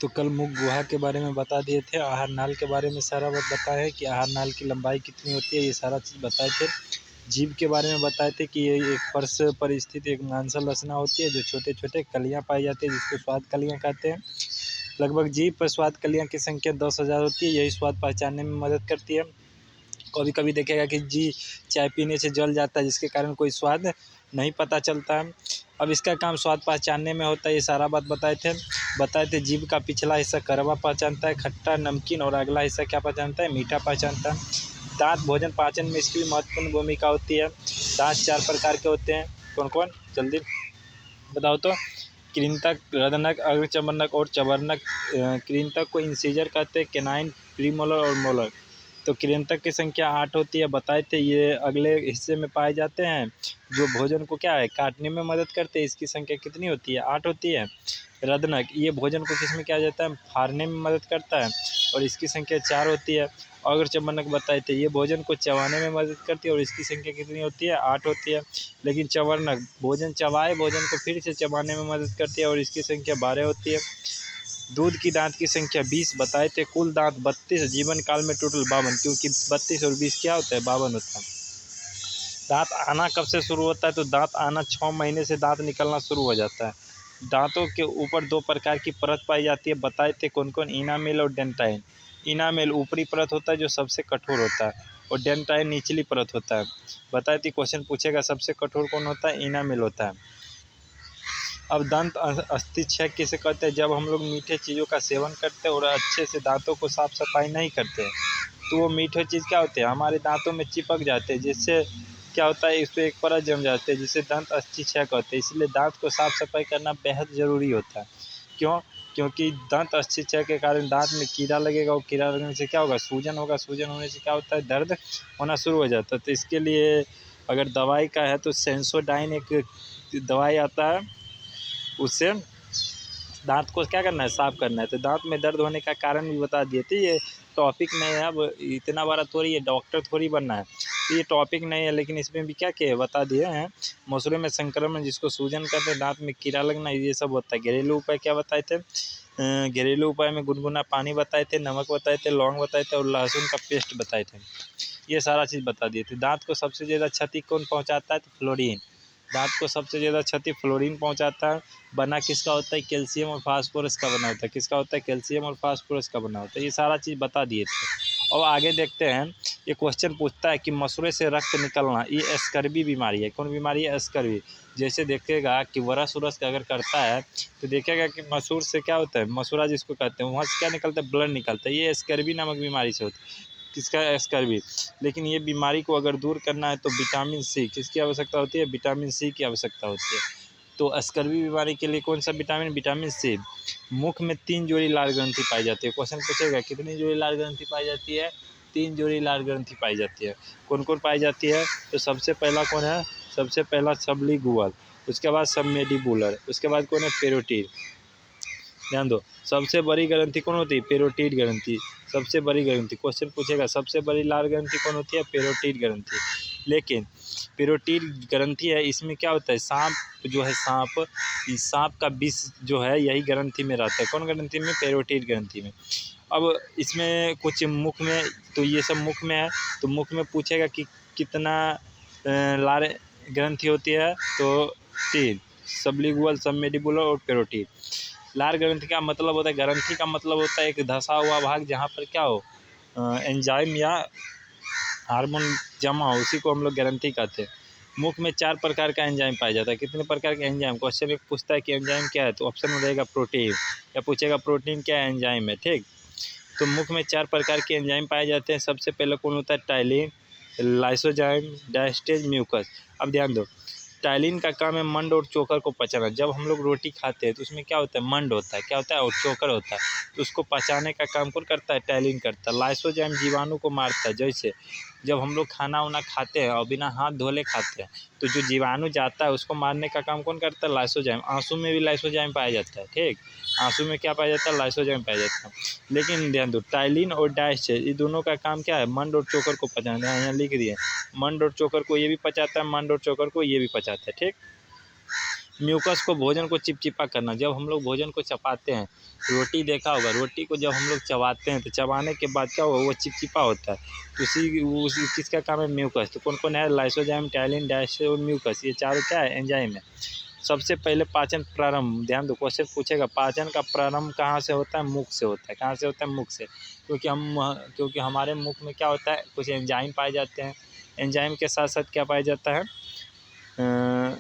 तो कल मुख गुहा के बारे में बता दिए थे, आहार नाल के बारे में सारा बात बताया है कि आहार नाल की लंबाई कितनी होती है, ये सारा चीज़ बताए थे। जीभ के बारे में बताए थे कि ये एक फर्श पर स्थित एक मांसल रचना होती है जो छोटे छोटे कलियां पाई जाती है, जिसको स्वाद कलियां कहते हैं। लगभग जीभ पर स्वाद कलियां की संख्या 10,000 होती है। यही स्वाद पहचानने में मदद करती है। कभी कभी देखेगा कि जी चाय पीने से जल जाता है, जिसके कारण कोई स्वाद नहीं पता चलता है। अब इसका काम स्वाद पहचानने में होता है, ये सारा बात बताए थे। जीभ का पिछला हिस्सा कड़वा पहचानता है, खट्टा नमकीन, और अगला हिस्सा क्या पहचानता है, मीठा पहचानता है। दांत भोजन पाचन में इसकी महत्वपूर्ण भूमिका होती है। दांत 4 प्रकार के होते हैं। कौन कौन, जल्दी बताओ तो। कृंतक, रदनक, अग्रचर्मनक और चवर्णक। कृंतक को इंसीजर कहते हैं, केनाइन, प्रीमोलर और मोलर। तो कृंतक की संख्या 8 होती है, बताए थे। ये अगले हिस्से में पाए जाते हैं जो भोजन को क्या है, काटने में मदद करते हैं। इसकी संख्या कितनी होती है, 8 होती है। रदनक, ये भोजन को किस में किया जाता है, फाड़ने में मदद करता है, और इसकी संख्या 4 होती है। अग्रचर्मनक बताए थे, ये भोजन को चबाने में मदद करती है और इसकी संख्या कितनी होती है, 8 होती है। लेकिन चवर्णक, भोजन चबाए भोजन को फिर से चबाने में मदद करती है और इसकी संख्या 12 होती है। दूध की दांत की संख्या 20 बताए थे। कुल दांत 32, जीवन काल में टोटल 52, क्योंकि 32 और 20 क्या होता है, 52 होता है। दांत आना कब से शुरू होता है, तो दांत आना 6 महीने से दांत निकलना शुरू हो जाता है। दांतों के ऊपर 2 प्रकार की परत पाई जाती है, बताए थे। कौन कौन, इनामेल और डेंटाइन। इनामेल ऊपरी परत होता है जो सबसे कठोर होता है, और डेंटाइन निचली परत होता है। बताए थे, क्वेश्चन पूछेगा सबसे कठोर कौन होता है, इनामेल होता है। अब दंत अस्थि क्षय किसे कहते हैं, जब हम लोग मीठे चीज़ों का सेवन करते हैं और अच्छे से दांतों को साफ सफाई नहीं करते हैं, तो वो मीठे चीज़ क्या होते हैं, हमारे दांतों में चिपक जाते हैं, जिससे क्या होता है, इस पर एक परत जम जाती है, जिसे दंत अस्थि क्षय कहते हैं। इसलिए दांत को साफ सफाई करना बेहद ज़रूरी होता है। क्यों, क्योंकि दंत अस्थि क्षय के कारण दांत में कीड़ा लगेगा, और कीड़ा लगने से क्या होगा, सूजन होगा, सूजन होने से क्या होता है, दर्द होना शुरू हो जाता है। तो इसके लिए अगर दवाई का है तो सेंसोडाइन एक दवाई आता है, उससे दांत को क्या करना है, साफ करना है। तो दांत में दर्द होने का कारण भी बता दिए थे। ये टॉपिक नहीं है, अब इतना बड़ा थोड़ी है, डॉक्टर थोड़ी बनना है, तो ये टॉपिक नहीं है, लेकिन इसमें भी क्या क्या बता दिए हैं। मसूड़े में संक्रमण, जिसको सूजन कहते हैं, दांत में कीड़ा लगना, ये सब होता है। घरेलू उपाय क्या बताए थे, घरेलू उपाय में गुनगुना पानी बताए थे, नमक बताए थे, लौंग बताए थे, और लहसुन का पेस्ट बताए थे। ये सारा चीज़ बता दिए थे। दांत को सबसे ज़्यादा क्षति कौन पहुँचाता है, तो फ्लोरीन। दांत को सबसे ज़्यादा क्षति फ्लोरीन पहुंचाता है। बना किसका होता है, कैल्शियम और फास्फोरस का बना होता है। किसका होता है, कैल्शियम और फास्फोरस का बना होता है। ये सारा चीज़ बता दिए थे। और आगे देखते हैं, ये क्वेश्चन पूछता है कि मसूड़े से रक्त निकलना, ये स्कर्वी बीमारी है। कौन बीमारी है, स्कर्वी। जैसे देखेगा कि वरस उरस का अगर करता है तो देखेगा कि मसूर से क्या होता है, मसूरा जिसको कहते हैं, वहाँ से क्या निकलता है, ब्लड निकलता है। ये स्कर्वी नामक बीमारी से होता है। किसका, स्कर्वी। लेकिन ये बीमारी को अगर दूर करना है तो विटामिन सी किसकी आवश्यकता होती है, विटामिन सी की आवश्यकता होती है। तो स्कर्वी बीमारी के लिए कौन सा विटामिन, विटामिन सी। मुख में 3 जोड़ी लाल ग्रंथि पाई जाती है। क्वेश्चन पूछेगा कितनी जोड़ी लाल ग्रंथि पाई जाती है, 3 जोड़ी लाल ग्रंथि पाई जाती है। कौन कौन पाई जाती है, तो सबसे पहला कौन है, सबसे पहला सबलिंगुअल, उसके बाद सबमेंडिबुलर, उसके बाद कौन है, पेरोटिड। ध्यान दो, सबसे बड़ी ग्रंथि कौन होती है, पेरोटिड ग्रंथि। सबसे बड़ी ग्रंथि, क्वेश्चन पूछेगा सबसे बड़ी लाल ग्रंथि कौन होती है, पेरोटिड ग्रंथि। लेकिन पेरोटिड ग्रंथि है, इसमें क्या होता है, सांप जो है, सांप, इस सांप का विष जो है यही ग्रंथि में रहता है। कौन ग्रंथि में, पेरोटिड ग्रंथि में। अब इसमें कुछ मुख में, तो ये सब मुख में है, तो मुख में पूछेगा कि कितना लाल ग्रंथि होती है, तो 3, सबलिंगुअल, सबमेंडिबुलर और पेरोटिड। लार ग्रंथि का मतलब होता है, ग्रंथि का मतलब होता है एक धंसा हुआ भाग जहाँ पर क्या हो, एंजाइम या हार्मोन जमा हो, उसी को हम लोग ग्रंथि कहते हैं। मुख में 4 प्रकार का एंजाइम पाया जाता है। कितने प्रकार के एंजाइम, क्वेश्चन एक पूछता है कि एंजाइम क्या है, तो ऑप्शन में रहेगा प्रोटीन, या पूछेगा प्रोटीन क्या है, एंजाइम है, ठीक। तो मुख में 4 प्रकार के एंजाइम पाए जाते हैं। सबसे पहले कौन होता है, टाइलिन, लाइसोजाइम, डायस्टेज, म्यूकस। अब ध्यान दो, टाइलिन का काम है मंड और चोकर को पचाना। जब हम लोग रोटी खाते हैं तो उसमें क्या होता है, मंड होता है, क्या होता है, और चोकर होता है, तो उसको पचाने का काम कौन करता है, टाइलिन करता है। लाइसोजाइम जीवाणु को मारता है। जैसे जब हम लोग खाना वाना खाते हैं और बिना हाथ धोले खाते हैं, तो जो जीवाणु जाता है उसको मारने का काम कौन करता है, लाइसोजाइम। आंसू में भी लाइसोजाइम पाया जाता है, ठीक। आंसू में क्या पाया जाता है, लाइसोजाइम पाया जाता है। लेकिन ध्यान दो, टाइलिन और डायस्टेज, ये दोनों का काम क्या है, मंड और चोकर को पचाना है। यहाँ लिख दिए, मंड और चोकर को ये भी पचाता है, मंड और चोकर को ये भी पचाता है, ठीक। म्यूकस को भोजन को चिपचिपा करना, जब हम लोग भोजन को चबाते हैं, रोटी देखा होगा, रोटी को जब हम लोग चबाते हैं तो चबाने के बाद क्या हुआ, वो चिपचिपा होता है, तो उसी किसका काम है, म्यूकस। तो कौन कौन है, लाइसोजाइम, टाइलिन, डायस्टर और म्यूकस, ये चारों क्या है, एंजाइम है। सबसे पहले पाचन प्रारंभ, ध्यान दो क्वेश्चन पूछेगा, पाचन का प्रारंभ कहाँ से होता है, मुख से होता है। कहाँ से होता है, मुख से, क्योंकि हमारे मुख में क्या होता है, कुछ एंजाइम पाए जाते हैं। एंजाइम के साथ साथ क्या पाया जाता है,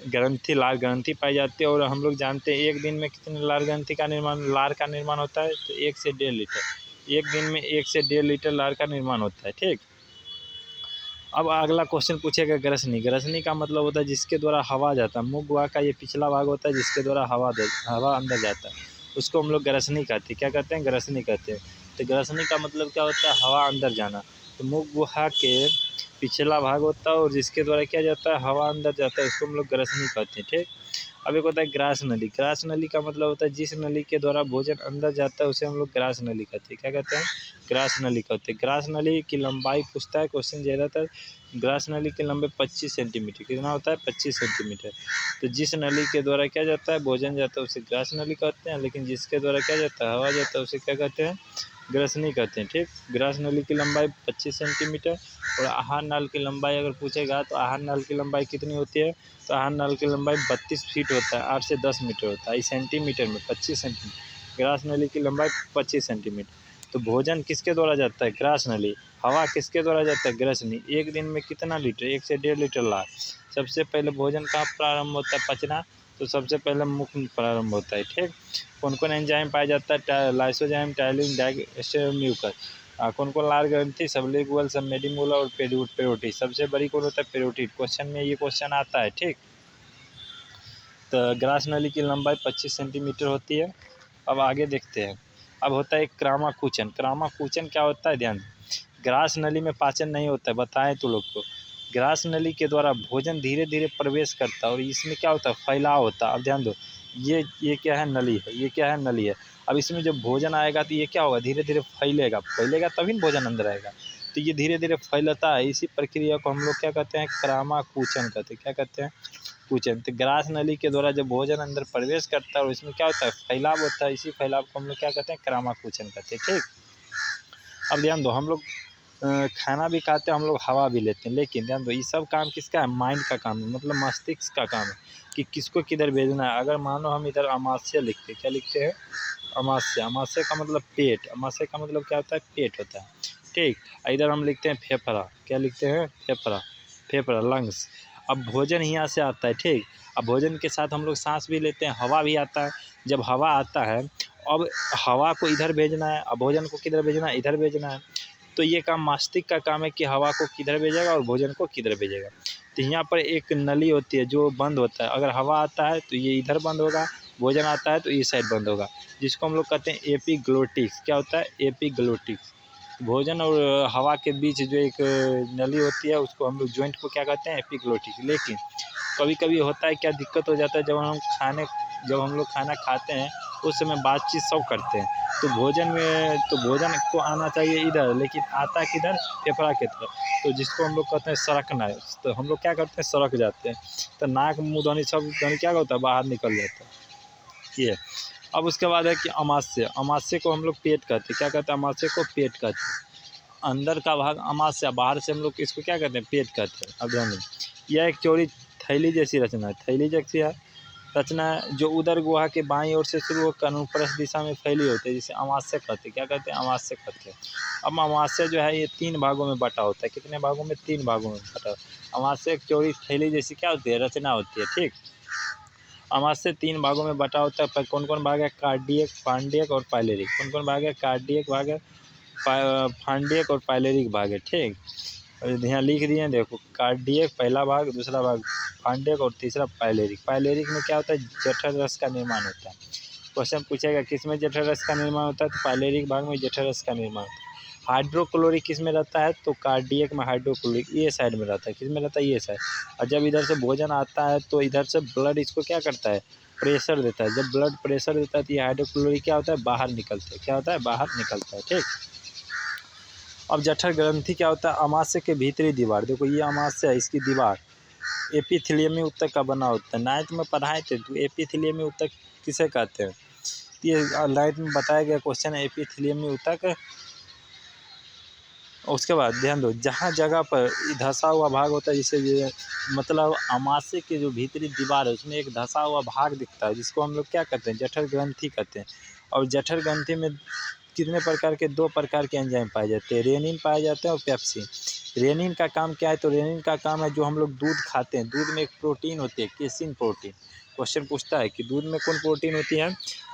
ग्रंथि, लार ग्रंथि पाई जाती है। और हम लोग जानते हैं एक दिन में कितने लार ग्रंथि का निर्माण, लार का निर्माण होता है, तो 1 से 1.5 लीटर, एक दिन में 1 से 1.5 लीटर लार का निर्माण होता है। ठीक, अब अगला क्वेश्चन पूछेगा ग्रसनी। ग्रसनी का मतलब होता है जिसके द्वारा हवा जाता है, मुख गुहा का ये पिछला भाग होता है जिसके द्वारा हवा अंदर जाता है, उसको हम लोग ग्रसनी कहते हैं। क्या कहते हैं, ग्रसनी कहते हैं। तो ग्रसनी का मतलब क्या होता है, हवा अंदर जाना। तो मुख गुहा के पिछला भाग होता है और जिसके द्वारा क्या जाता है, हवा अंदर जाता है, उसको हम लोग ग्रसनी कहते हैं। ठीक, अब एक होता है ग्रास नली। ग्रास नली का मतलब होता है जिस नली के द्वारा भोजन अंदर जाता है उसे हम लोग ग्रास नली कहते हैं। क्या कहते हैं, ग्रास नली कहते हैं। ग्रास नली की लंबाई पूछता है क्वेश्चन ज़्यादातर। ग्रास नली की लंबाई 25 सेंटीमीटर, कितना होता है, 25 सेंटीमीटर। तो जिस नली के द्वारा क्या जाता है, भोजन जाता है, उसे ग्रास नली कहते हैं, लेकिन जिसके द्वारा क्या जाता है, हवा जाता है, उसे क्या कहते हैं, ग्रसनी कहते हैं। ठीक, ग्रास नली की लंबाई 25 सेंटीमीटर। और आहार नाल की लंबाई अगर पूछेगा तो आहार नाल की लंबाई कितनी होती है, तो आहार नाल की लंबाई 32 फीट होता है, 8 से 10 मीटर होता है। इस सेंटीमीटर में 25 सेंटीमीटर, ग्रास नली की लंबाई 25 सेंटीमीटर। तो भोजन किसके द्वारा जाता है, ग्रास नली। हवा किसके द्वारा जाता है, ग्रसनी। एक दिन में कितना लीटर, 1 से 1.5 लीटर लार। सबसे पहले भोजन कहाँ प्रारंभ होता है, पचना, तो सबसे पहले मुख में प्रारंभ होता है। ठीक, कौन कौन एंजाइम पाया जाता है, लाइसोजाइम, टाइलिन, डायस्टर, म्यूकस। कौन कौन लार ग्रंथि, सबलिंगुअल, सबमेंडिबुलर और पेरोटिड। सबसे बड़ी कौन होता है, पेरोटिड। क्वेश्चन में ये क्वेश्चन आता है। ठीक, तो ग्रास नली की लंबाई 25 सेंटीमीटर होती है। अब आगे देखते हैं। अब होता है क्रामाकुचन। क्रामाकुचन क्या होता है, ध्यान। ग्रास नली में पाचन नहीं होता है, बताएं तो लोग को। ग्रास नली के द्वारा भोजन धीरे धीरे प्रवेश करता है और इसमें क्या होता है, फैलाव होता है। अब ध्यान दो, ये क्या है, नली है, ये क्या है, नली है। अब इसमें जब भोजन आएगा तो ये क्या होगा, धीरे धीरे फैलेगा, फैलेगा तभी भोजन अंदर आएगा। तो ये धीरे धीरे फैलता है, इसी प्रक्रिया को हम लोग क्या कहते हैं, क्रामाकुचन कहते हैं। क्या कहते हैं, कुचन। तो ग्रास नली के द्वारा जब भोजन अंदर प्रवेश करता है और इसमें क्या होता है, फैलाव होता है, इसी फैलाव को हम लोग क्या कहते हैं, क्रामाकुचन कहते हैं। ठीक, अब ध्यान दो, हम लोग खाना भी खाते हैं, हम लोग हवा भी लेते हैं, लेकिन ध्यान दो ये सब काम किसका है, माइंड का काम है, मतलब मस्तिष्क का काम है कि किसको किधर भेजना है। अगर मानो हम इधर अमाशय लिखते हैं, क्या लिखते हैं, अमाशय। अमाशय का मतलब पेट, अमाशय का मतलब क्या होता है, पेट होता है। ठीक, इधर हम लिखते हैं फेफड़ा, क्या लिखते हैं, फेफड़ा, फेफड़ा, लंग्स। अब भोजन यहाँ से आता है। ठीक, अब भोजन के साथ हम लोग सांस भी लेते हैं, हवा भी आता है। जब हवा आता है, अब हवा को इधर भेजना है, अब भोजन को किधर भेजना है, इधर भेजना है। तो ये काम मस्तिष्क का काम है कि हवा को किधर भेजेगा और भोजन को किधर भेजेगा। तो यहाँ पर एक नली होती है जो बंद होता है, अगर हवा आता है तो ये इधर बंद होगा, भोजन आता है तो इस साइड बंद होगा, जिसको हम लोग कहते हैं एपिग्लोटिक्स। क्या होता है, एपिग्लोटिक्स। भोजन और हवा के बीच जो एक नली होती है उसको हम लोग जॉइंट को क्या कहते हैं, एपिग्लोटिक्स। लेकिन कभी कभी होता है, क्या दिक्कत हो जाता है, जब हम लोग खाना खाते हैं उस समय बातचीत सब करते हैं, तो भोजन को आना चाहिए इधर, लेकिन आता किधर, फेफड़ा की तरफ, तो जिसको हम लोग कहते हैं सरकना है। तो हम लोग क्या करते हैं, सरक जाते हैं, तो नाक मुँह धोनी सब धोनी क्या होता है, बाहर निकल जाता है ये। अब उसके बाद है कि अमाशय। अमाशय को हम लोग पेट कहते हैं। क्या कहते हैं, अमाशय को पेट कहते हैं। अंदर का भाग अमाशय, बाहर से हम लोग इसको क्या कहते हैं, पेट कहते हैं। अब ध्यान, यह एक चौड़ी थैली जैसी रचना है, थैली जैसी है रचना है, जो उदर गुहा के बाईं ओर से शुरू होकर अनुप्रस्थ दिशा में फैली होती है, जिसे अमाशय कहते हैं। क्या कहते हैं, अमाशय कहते हैं। अब अमाशय जो है ये 3 भागों में बटा होता है। कितने भागों में, 3 भागों में बटा। अमाशय एक चौड़ी थैली जैसी क्या होती है, रचना होती है। ठीक, अमाशय 3 भागों में बटा होता है। कौन कौन भाग है, कार्डियक, फांडियक और पाइलेरिक। कौन कौन भाग है, कार्डियक भाग है, फांडियक और पाइलेरिक भाग है। ठीक, यहाँ लिख दिए, देखो, कार्डियक पहला भाग, दूसरा भाग फांडियक और तीसरा पाइलेरिक। पाइलेरिक में क्या होता है, जठर रस का निर्माण होता है। क्वेश्चन पूछेगा किस में जठर रस का निर्माण होता है, तो पाइलेरिक भाग में जठर रस का निर्माण होता है। हाइड्रोक्लोरिक किस में रहता है, तो कार्डियक में हाइड्रोक्लोरिक ये साइड में रहता है। किस में रहता है, ये साइड। और जब इधर से भोजन आता है तो इधर से ब्लड इसको क्या करता है, प्रेशर देता है। जब ब्लड प्रेशर देता है तो ये हाइड्रोक्लोरिक क्या होता है, बाहर निकलता है। क्या होता है, बाहर निकलता है। ठीक, अब जठर ग्रंथि क्या होता है, अमाशय के भीतरी दीवार। देखो ये अमाशय है, इसकी दीवार, एपिथेलियमी ऊतक का बना होता है। 9th में पढ़ाए थे तो एपिथेलियमी ऊतक किसे कहते हैं। ये 9th में बताया गया क्वेश्चन है एपिथेलियमी ऊतक। उसके बाद ध्यान दो, जहाँ जगह पर धंसा हुआ भाग होता है, जिसे ये मतलब अमाशय की जो भीतरी दीवार है उसमें एक धंसा हुआ भाग दिखता है, जिसको हम लोग क्या कहते हैं, जठर ग्रंथि कहते हैं। और जठर ग्रंथि में कितने प्रकार के, 2 प्रकार के एंजाइम पाए जाते हैं, रेनिन पाए जाते हैं और पेप्सिन। रेनिन का काम क्या है, तो रेनिन का काम है जो हम लोग दूध खाते हैं, दूध में एक प्रोटीन होती है केसिन प्रोटीन। क्वेश्चन पूछता है कि दूध में कौन प्रोटीन होती है,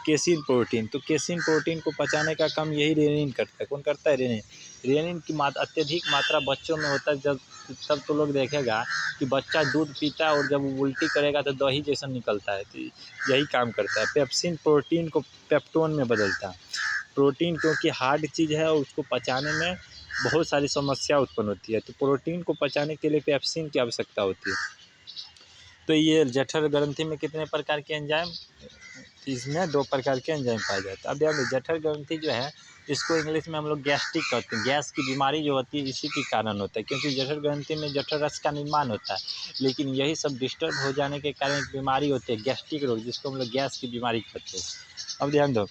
केसिन प्रोटीन। तो केसिन प्रोटीन को पचाने का काम यही रेनिन करता है। कौन करता है, रेनिन। रेनिन की अत्यधिक मात्रा बच्चों में होता है, जब तब तो लोग देखेगा कि बच्चा दूध पीता है और जब वो उल्टी करेगा तो दही जैसा निकलता है, तो यही काम करता है। पेप्सिन प्रोटीन को पेप्टोन में बदलता है। प्रोटीन क्योंकि हार्ड चीज़ है और उसको पचाने में बहुत सारी समस्या उत्पन्न होती है, तो प्रोटीन को पचाने के लिए पेप्सिन की आवश्यकता होती है। तो ये जठर ग्रंथि में कितने प्रकार के एंजाइम, इसमें 2 प्रकार के एंजाइम पाए जाते हैं। अब ध्यान दो, जठर ग्रंथि जो है इसको इंग्लिश में हम लोग गैस्ट्रिक कहते हैं। गैस की बीमारी जो होती है इसी के कारण होता है, क्योंकि जठर ग्रंथि में जठर रस का निर्माण होता है, लेकिन यही सब डिस्टर्ब हो जाने के कारण एक बीमारी होती है गैस्ट्रिक रोग, जिसको हम लोग गैस की बीमारी कहते हैं। अब ध्यान दो,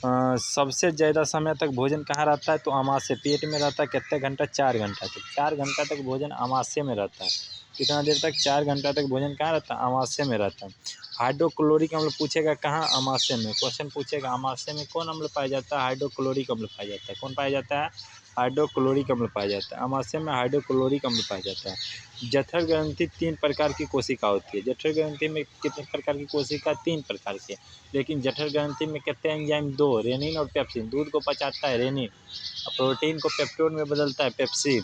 सबसे ज़्यादा समय तक भोजन कहाँ रहता है, तो आमाशय, पेट में रहता है। कितने घंटा, 4 घंटा तक। 4 घंटा तक भोजन आमाशय में रहता है। कितना देर तक, 4 घंटा तक भोजन कहाँ रहता है, आमाशय में रहता है। हाइड्रोक्लोरिक अम्ल पूछेगा कहाँ, आमाशय में। क्वेश्चन पूछेगा आमाशय में कौन अम्ल पाया जाता है, हाइड्रोक्लोरिक अम्ल पाया जाता है। कौन पाया जाता है, हाइड्रोक्लोरिक अम्ल पाया जाता है। आमाशय में हाइड्रोक्लोरिक अम्ल पाया जाता है। जठर ग्रंथि 3 प्रकार की कोशिका होती है। जठर ग्रंथि में कितने प्रकार की कोशिका, 3 प्रकार की। लेकिन जठर ग्रंथि में कितने एंजाइम, 2, रेनिन और पेप्सिन। दूध को पचाता है रेनिन और प्रोटीन को पेप्टोन में बदलता है पेप्सिन।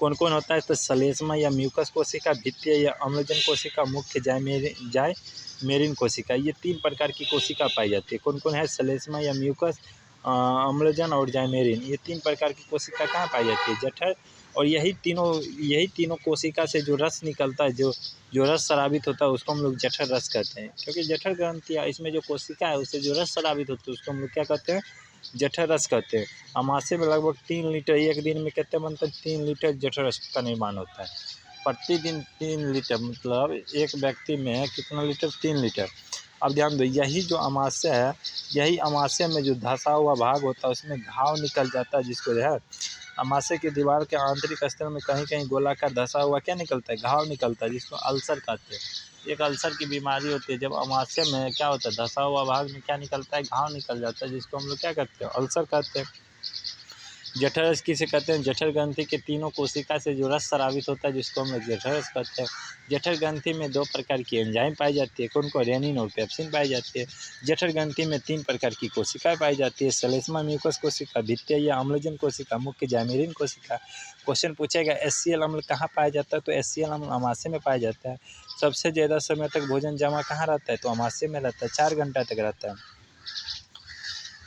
कौन कौन होता है, तो श्लेष्मा या म्यूकस कोशिका, भित्तीय या अम्लजन कोशिका, मुख्य जाइमेरिन कोशिका। ये 3 प्रकार की कोशिका पाई जाती है। कौन कौन है, श्लेष्मा या म्यूकस, अम्लजन और जाइमेरिन। ये 3 प्रकार की कोशिका कहाँ पाई जाती है, जठर। और यही तीनों कोशिका से जो रस निकलता है, जो रस स्रावित होता है, उसको हम लोग जठर रस कहते हैं। क्योंकि जठर ग्रंथि इसमें जो कोशिका है उससे जो रस स्रावित होता है उसको हम लोग क्या कहते हैं, जठर रस कहते हैं। आमाशय में लगभग 3 लीटर, एक दिन में कितने बनते हैं, 3 लीटर जठर रस का निर्माण होता है। प्रतिदिन 3 लीटर, मतलब एक व्यक्ति में कितना लीटर, 3 लीटर। अब ध्यान दो, यही जो आमाशय है, यही आमाशय में जो धंसा हुआ भाग होता है उसमें घाव निकल जाता है, जिसको जो है आमाशय की दीवार के आंतरिक स्तर में कहीं कहीं गोलाकार धंसा हुआ क्या निकलता है, घाव निकलता है, जिसको अल्सर कहते हैं। एक अल्सर की बीमारी होती है, जब आमाशय में क्या होता है, धंसा हुआ भाग में क्या निकलता है, घाव निकल जाता है, जिसको हम लोग क्या कहते हैं, अल्सर कहते हैं। जठर रस किसे कहते हैं, जठर ग्रंथि के तीनों कोशिका से जो रस स्रावित होता है, जिसको हम लोग जठर रस कहते हैं। जठर ग्रंथि में 2 प्रकार की एंजाइम पाई जाती है। कौन को, रेनिन और पेप्सिन पाई जाती है। जठर ग्रंथि में 3 प्रकार की कोशिकाएं पाई जाती है, श्लेष्मा म्यूकस कोशिका, भित्तीय या अम्लजन कोशिका, मुख्य जाइमेरिन कोशिका। क्वेश्चन पूछेगा HCl अम्ल कहाँ पाया जाता है, तो HCl अम्ल आमाशय में पाया जाता है। सबसे ज़्यादा समय तक भोजन जमा कहाँ रहता है, तो आमाशय में रहता है, 4 घंटा तक रहता है।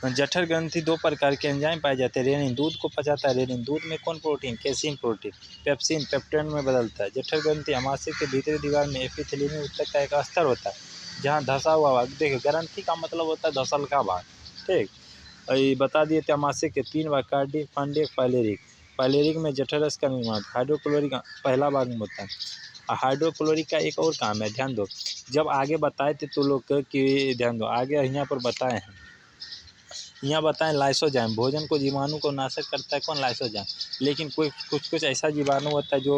जठर ग्रंथि 2 प्रकार के एंजाइम पाए जाते हैं। रेनिन दूध को पचाता है, रेनिन दूध में कौन protein, casein protein. Pepsin peptone में बदलता है। जठर ग्रंथि आमाशय के भीतरी दीवार में एपिथेलियमी ऊतक का एक स्तर होता है, जहाँ धंसा हुआ भाग। देखिए, ग्रंथि का मतलब होता है धसल का भाग, ठीक। और ये बता दिए थे आमाशय के 3 भाग, कार्डियक, फंडिक, पाइलेरिक। पाइलेरिक में जठर रस का निर्माण, हाइड्रोक्लोरिक पहला भाग में होता है। हाइड्रोक्लोरिक का एक और काम है, ध्यान दो, जब आगे बताए थे तो लोग कि ध्यान दो, आगे यहाँ पर बताए हैं, यहाँ बताएं लाइसोजाइम, भोजन को जीवाणु को नाशक करता है, कौन, लाइसोजाइम। लेकिन कुछ ऐसा जीवाणु होता है जो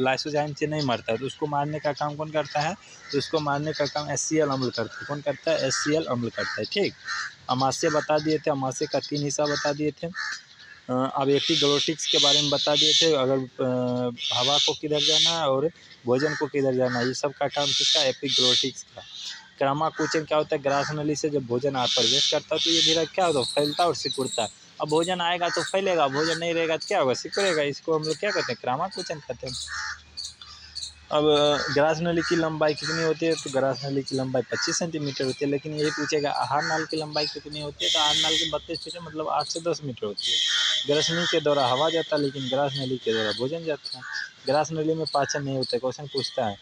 लाइसोजाइम से नहीं मरता है, तो उसको मारने का काम कौन करता है, तो उसको मारने का काम HCl अम्ल करता है। कौन करता है, HCl अम्ल करता है, ठीक। आमाशय बता दिए थे, आमाशय का 3 हिस्सा बता दिए थे। अब एपिग्लोटिक्स के बारे में बता दिए थे, अगर हवा को किधर जाना है और भोजन को किधर जाना है, ये सब का काम किसका, एपिग्लोटिक्स का। ग्रामाकुचन क्या होता है, ग्रास नली से जब भोजन आप प्रवेश करता है तो ये धीरे क्या होता है, फैलता है और सिकुड़ता है। अब भोजन आएगा तो फैलेगा, भोजन नहीं रहेगा तो क्या होगा, सिकुड़ेगा। इसको हम लोग क्या कहते हैं, ग्रामाकुचन कहते हैं। अब ग्रास नली की लंबाई कितनी होती है, तो ग्रास नली की लंबाई 25 सेंटीमीटर होती है। लेकिन यही पूछेगा आहार नाल की लंबाई कितनी होती है, तो आहार नाल की 32 फीट, मतलब 8 से 10 मीटर होती है। ग्रास नली के द्वारा हवा जाता है, लेकिन ग्रास नली के द्वारा भोजन जाता है। ग्रास नली में पाचन नहीं होता है। क्वेश्चन पूछता है,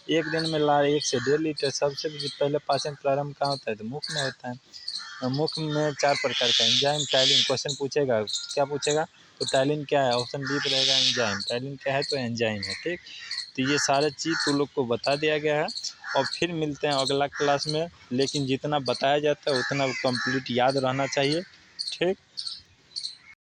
एक दिन में 1 से 1.5 लीटर। सबसे पहले पाचन प्रारंभ कहाँ होता है, तो मुख में होता है। मुख में 4 प्रकार का एंजाइम, टाइलिन। क्वेश्चन पूछेगा, क्या पूछेगा, तो टाइलिन क्या है, ऑप्शन बी पर रहेगा एंजाइम। टाइलिन क्या है, तो एंजाइम है, ठीक। तो ये सारे चीज़ तुम लोग को बता दिया गया है। और फिर मिलते हैं अगला क्लास में, लेकिन जितना बताया जाता है उतना कंप्लीट याद रहना चाहिए। ठीक।